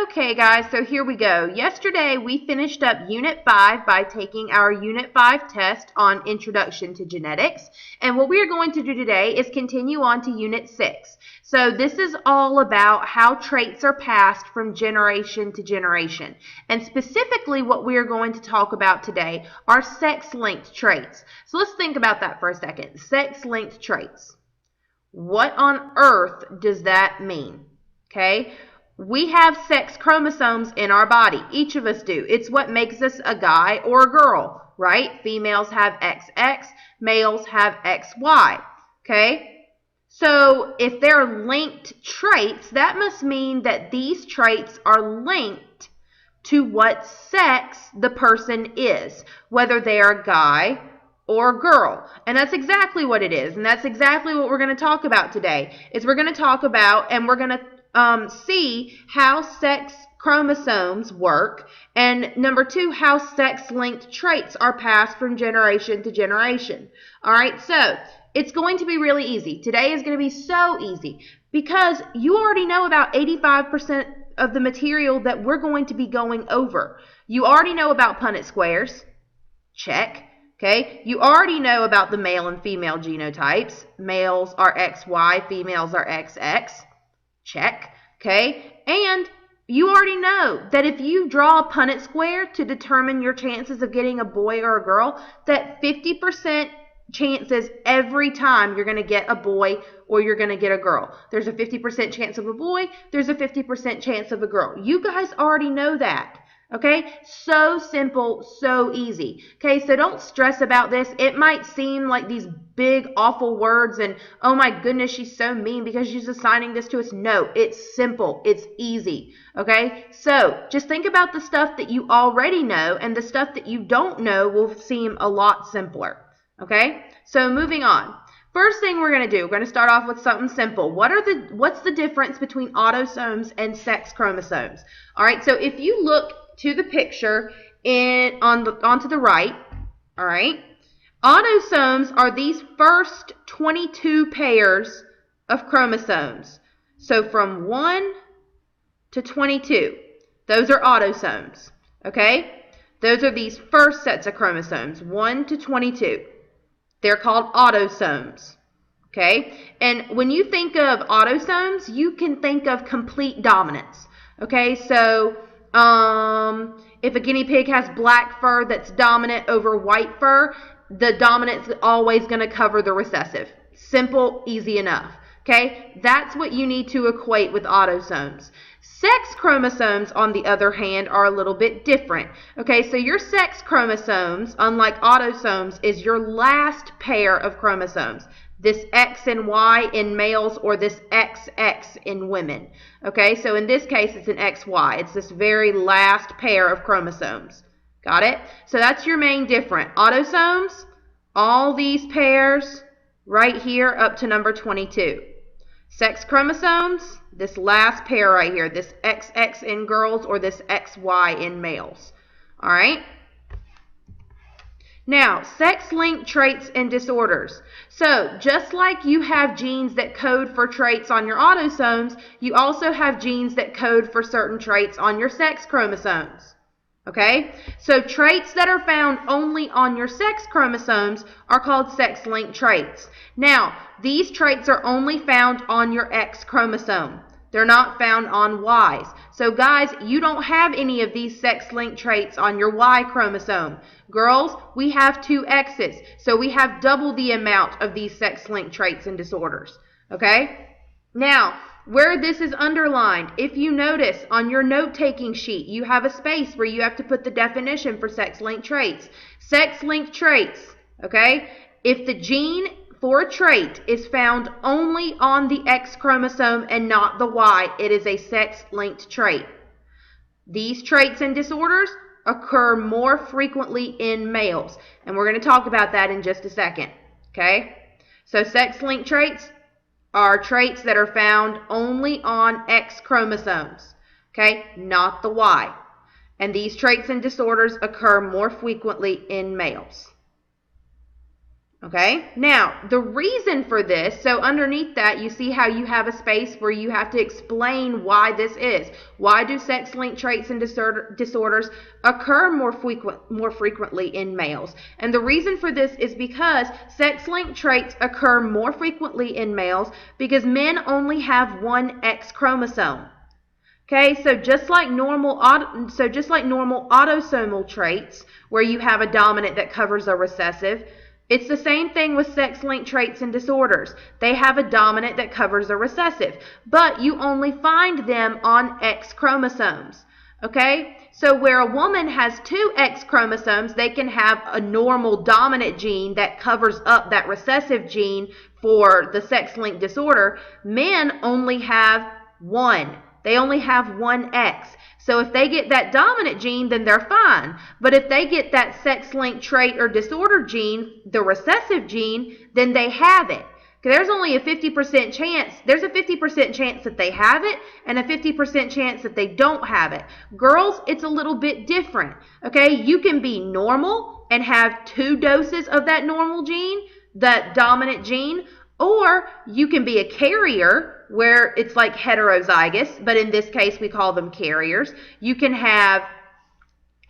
Okay, guys, so here we go. Yesterday, we finished up Unit 5 by taking our Unit 5 test on Introduction to Genetics. And what we are going to do today is continue on to Unit 6. So this is all about how traits are passed from generation to generation. And specifically, what we are going to talk about today are sex-linked traits. So let's think about that for a second. Sex-linked traits. What on earth does that mean? Okay? We have sex chromosomes in our body. Each of us do. It's what makes us a guy or a girl, right? Females have XX, males have XY, okay? So if they're linked traits, that must mean that these traits are linked to what sex the person is, whether they are a guy or girl. And that's exactly what it is. And that's exactly what we're going to talk about today. Is we're going to talk about, and we're going to see how sex chromosomes work, and number 2, how sex-linked traits are passed from generation to generation. All right, so it's going to be really easy. Today is going to be so easy because you already know about 85% of the material that we're going to be going over. You already know about Punnett squares. Check. Okay, you already know about the male and female genotypes. Males are XY, females are XX. Check. Okay, and you already know that if you draw a Punnett square to determine your chances of getting a boy or a girl, that 50% chances every time you're going to get a boy or you're going to get a girl. There's a 50% chance of a boy, there's a 50% chance of a girl. You guys already know that. Okay, so simple, so easy. Okay, so don't stress about this. It might seem like these big, awful words and, oh my goodness, she's so mean because she's assigning this to us. No, it's simple. It's easy. Okay, so just think about the stuff that you already know, and the stuff that you don't know will seem a lot simpler. Okay, so moving on. First thing we're going to do, we're going to start off with something simple. What's the difference between autosomes and sex chromosomes? All right, so if you look to the picture onto the right, all right, autosomes are these first 22 pairs of chromosomes. So from 1 to 22, those are autosomes, okay? Those are these first sets of chromosomes, 1 to 22. They're called autosomes, okay? And when you think of autosomes, you can think of complete dominance, okay? So if a guinea pig has black fur that's dominant over white fur, the dominant's always going to cover the recessive. Simple, easy enough. Okay, that's what you need to equate with autosomes. Sex chromosomes, on the other hand, are a little bit different. Okay, so your sex chromosomes, unlike autosomes, is your last pair of chromosomes. This X and Y in males or this XX in women. Okay, so in this case, it's an XY. It's this very last pair of chromosomes. Got it? So that's your main difference. Autosomes, all these pairs right here up to number 22. Sex chromosomes, this last pair right here, this XX in girls or this XY in males. All right? Now, sex-linked traits and disorders. So, just like you have genes that code for traits on your autosomes, you also have genes that code for certain traits on your sex chromosomes. Okay? So, traits that are found only on your sex chromosomes are called sex-linked traits. Now, these traits are only found on your X chromosome. They're not found on Y's. So guys, you don't have any of these sex-linked traits on your Y chromosome. Girls, we have 2 X's. So we have double the amount of these sex-linked traits and disorders. Okay? Now, where this is underlined, if you notice on your note-taking sheet, you have a space where you have to put the definition for sex-linked traits. Sex-linked traits, okay? If the gene for a trait is found only on the X chromosome and not the Y, it is a sex-linked trait. These traits and disorders occur more frequently in males, and we're going to talk about that in just a second, okay? So sex-linked traits are traits that are found only on X chromosomes, okay, not the Y. And these traits and disorders occur more frequently in males. Okay, now the reason for this, so underneath that you see how you have a space where you have to explain why this is. Why do sex-linked traits and disorders occur more frequently in males? And the reason for this is because sex-linked traits occur more frequently in males because men only have one X chromosome. Okay, so just like normal autosomal traits, where you have a dominant that covers a recessive, it's the same thing with sex-linked traits and disorders. They have a dominant that covers a recessive, but you only find them on X chromosomes. Okay, so where a woman has two X chromosomes, they can have a normal dominant gene that covers up that recessive gene for the sex-linked disorder. Men only have one. They only have one X. So if they get that dominant gene, then they're fine. But if they get that sex-linked trait or disorder gene, the recessive gene, then they have it. There's only a 50% chance. There's a 50% chance that they have it and a 50% chance that they don't have it. Girls, it's a little bit different. Okay, you can be normal and have 2 doses of that normal gene, that dominant gene, or you can be a carrier where it's like heterozygous, but in this case we call them carriers. You can have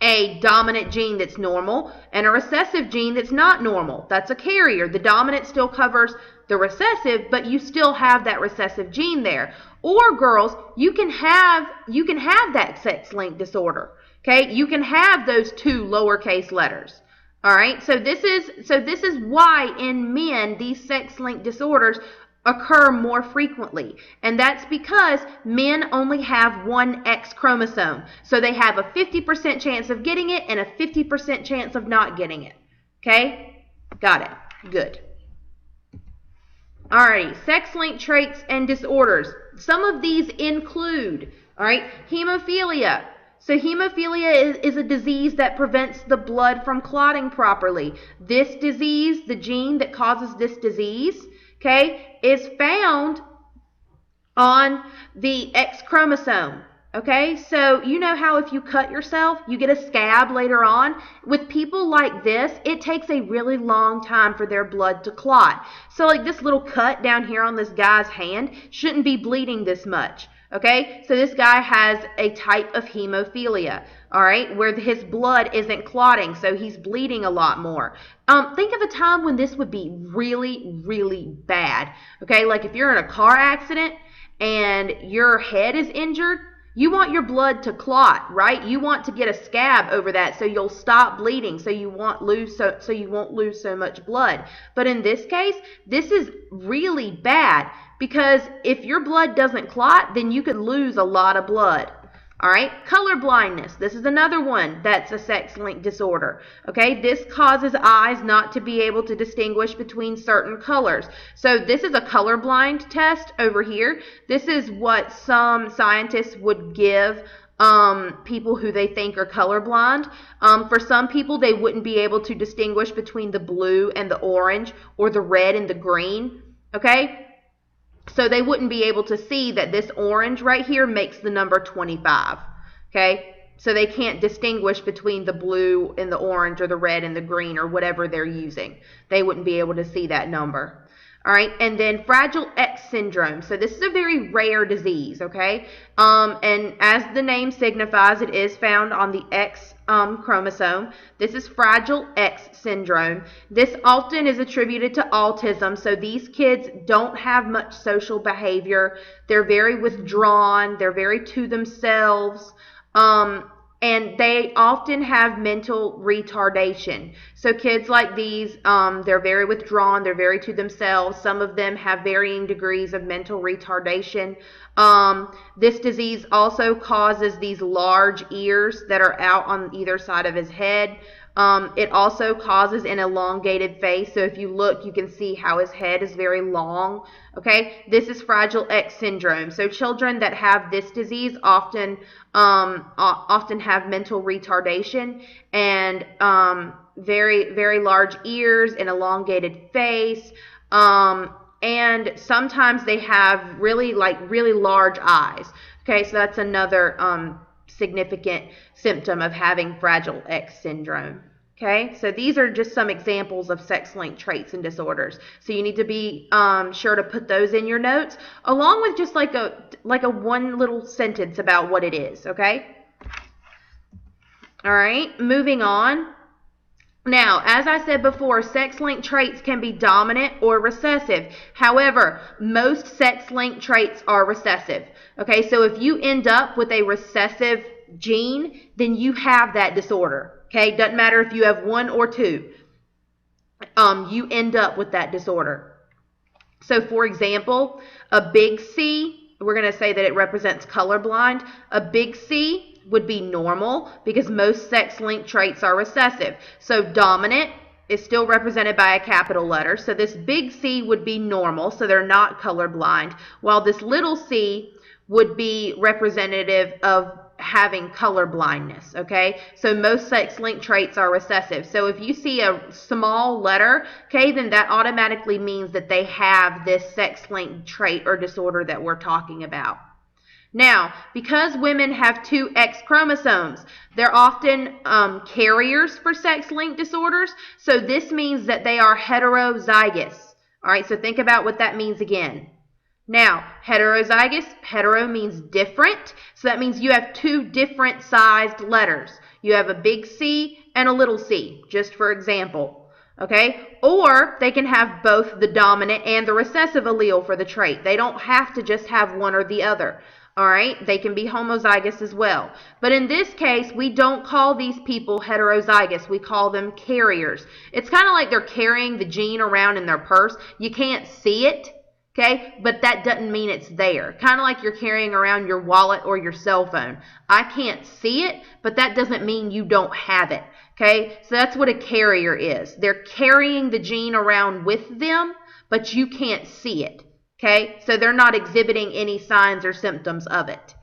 a dominant gene that's normal and a recessive gene that's not normal. That's a carrier. The dominant still covers the recessive, but you still have that recessive gene there. Or girls, you can have that sex-linked disorder. Okay? You can have those 2 lowercase letters. All right? So this is why in men these sex-linked disorders occur more frequently. And that's because men only have one X chromosome. So they have a 50% chance of getting it and a 50% chance of not getting it. Okay? Got it. Good. Alrighty, sex-linked traits and disorders. Some of these include, hemophilia. So hemophilia is a disease that prevents the blood from clotting properly. This disease, the gene that causes this disease, is found on the X chromosome. Okay, so you know how if you cut yourself, you get a scab later on? With people like this, it takes a really long time for their blood to clot. So like this little cut down here on this guy's hand shouldn't be bleeding this much. Okay, so this guy has a type of hemophilia, all right, where his blood isn't clotting, so he's bleeding a lot more. Think of a time when this would be really, really bad. Okay, like if you're in a car accident and your head is injured, you want your blood to clot, right? You want to get a scab over that so you'll stop bleeding, so you won't lose so much blood. But in this case, this is really bad because if your blood doesn't clot, then you could lose a lot of blood. All right, color blindness. This is another one that's a sex-linked disorder. Okay, this causes eyes not to be able to distinguish between certain colors. So this is a colorblind test over here. This is what some scientists would give people who they think are colorblind. For some people, they wouldn't be able to distinguish between the blue and the orange or the red and the green. Okay. So they wouldn't be able to see that this orange right here makes the number 25, okay? So they can't distinguish between the blue and the orange or the red and the green or whatever they're using. They wouldn't be able to see that number. All right, and then Fragile X syndrome. So this is a very rare disease, okay? And as the name signifies, it is found on the X chromosome. This is Fragile X syndrome. This often is attributed to autism. So these kids don't have much social behavior. They're very withdrawn. They're very to themselves. And they often have mental retardation. So kids like these, they're very withdrawn, they're very to themselves. Some of them have varying degrees of mental retardation. This disease also causes these large ears that are out on either side of his head. It also causes an elongated face. So if you look, you can see how his head is very long. Okay, this is Fragile X syndrome. So children that have this disease often have mental retardation and very, very large ears, an elongated face, and sometimes they have really large eyes. Okay, so that's another significant symptom of having Fragile X syndrome. Okay, so these are just some examples of sex-linked traits and disorders. So you need to be sure to put those in your notes, along with just like a one little sentence about what it is. Okay. All right, moving on. Now, as I said before, sex-linked traits can be dominant or recessive. However, most sex-linked traits are recessive. Okay, so if you end up with a recessive gene, then you have that disorder. Okay, doesn't matter if you have one or two. You end up with that disorder. So, for example, a big C, we're going to say that it represents colorblind. A big C would be normal because most sex-linked traits are recessive. So, dominant is still represented by a capital letter. So, this big C would be normal, so they're not colorblind, while this little c would be representative of having color blindness. Okay, so most sex-linked traits are recessive. So if you see a small letter, okay, then that automatically means that they have this sex-linked trait or disorder that we're talking about. Now, because women have two X chromosomes, they're often carriers for sex-linked disorders. So this means that they are heterozygous. All right, so think about what that means again. Now, heterozygous, hetero means different. So that means you have two different sized letters. You have a big C and a little c, just for example. Okay? Or they can have both the dominant and the recessive allele for the trait. They don't have to just have one or the other. All right? They can be homozygous as well. But in this case, we don't call these people heterozygous. We call them carriers. It's kind of like they're carrying the gene around in their purse. You can't see it. Okay, but that doesn't mean it's there. Kind of like you're carrying around your wallet or your cell phone. I can't see it, but that doesn't mean you don't have it. Okay, so that's what a carrier is. They're carrying the gene around with them, but you can't see it. Okay, so they're not exhibiting any signs or symptoms of it.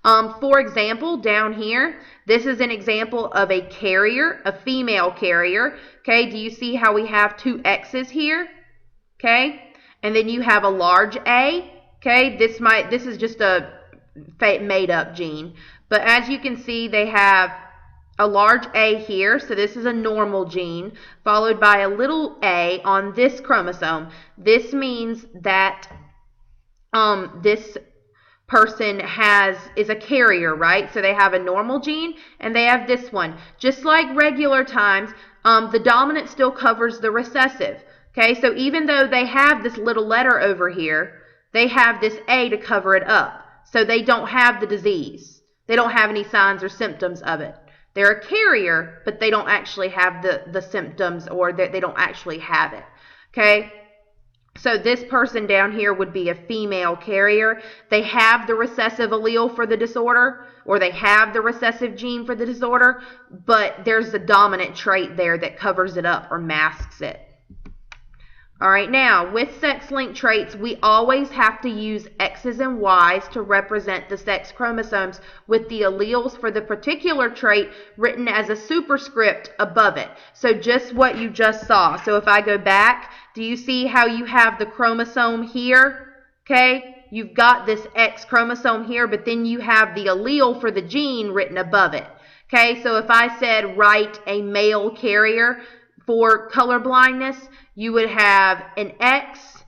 For example, down here, this is an example of a carrier, a female carrier. Okay, do you see how we have two X's here? Okay. And then you have a large A, okay? This is just a made up gene. But as you can see, they have a large A here, so this is a normal gene, followed by a little a on this chromosome. This means that this person is a carrier, right? So they have a normal gene and they have this one. Just like regular times, the dominant still covers the recessive. Okay, so even though they have this little letter over here, they have this A to cover it up. So they don't have the disease. They don't have any signs or symptoms of it. They're a carrier, but they don't actually have the symptoms, or they don't actually have it. Okay, so this person down here would be a female carrier. They have the recessive allele for the disorder, or they have the recessive gene for the disorder, but there's a dominant trait there that covers it up or masks it. All right, now with sex-linked traits, we always have to use X's and Y's to represent the sex chromosomes, with the alleles for the particular trait written as a superscript above it. So just what you just saw. So if I go back, do you see how you have the chromosome here? Okay, you've got this X chromosome here, but then you have the allele for the gene written above it. Okay, so if I said write a male carrier for color blindness, you would have an X,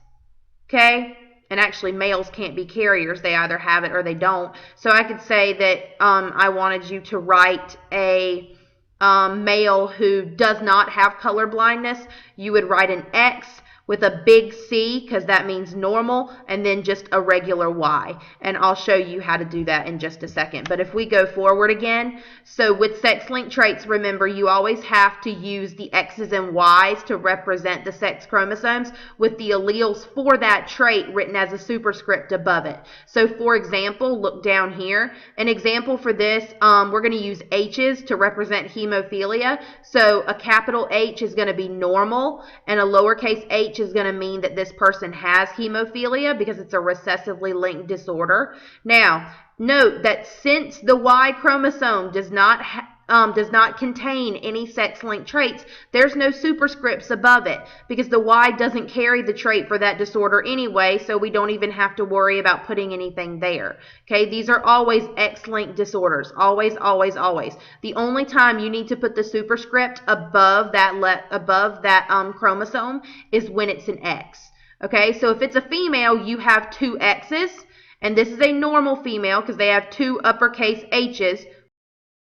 okay? And actually, males can't be carriers. They either have it or they don't. So I could say that I wanted you to write a male who does not have color blindness. You would write an X with a big C, because that means normal, and then just a regular Y. And I'll show you how to do that in just a second. But if we go forward again, so with sex-linked traits, remember, you always have to use the X's and Y's to represent the sex chromosomes, with the alleles for that trait written as a superscript above it. So for example, look down here. An example for this, we're going to use H's to represent hemophilia. So a capital H is going to be normal, and a lowercase h is going to mean that this person has hemophilia because it's a recessively linked disorder. Now, note that since the Y chromosome does not does not contain any sex-linked traits, there's no superscripts above it because the Y doesn't carry the trait for that disorder anyway, so we don't even have to worry about putting anything there. Okay, these are always X-linked disorders. Always, always, always. The only time you need to put the superscript above that chromosome is when it's an X. Okay, so if it's a female, you have two X's, and this is a normal female because they have two uppercase H's.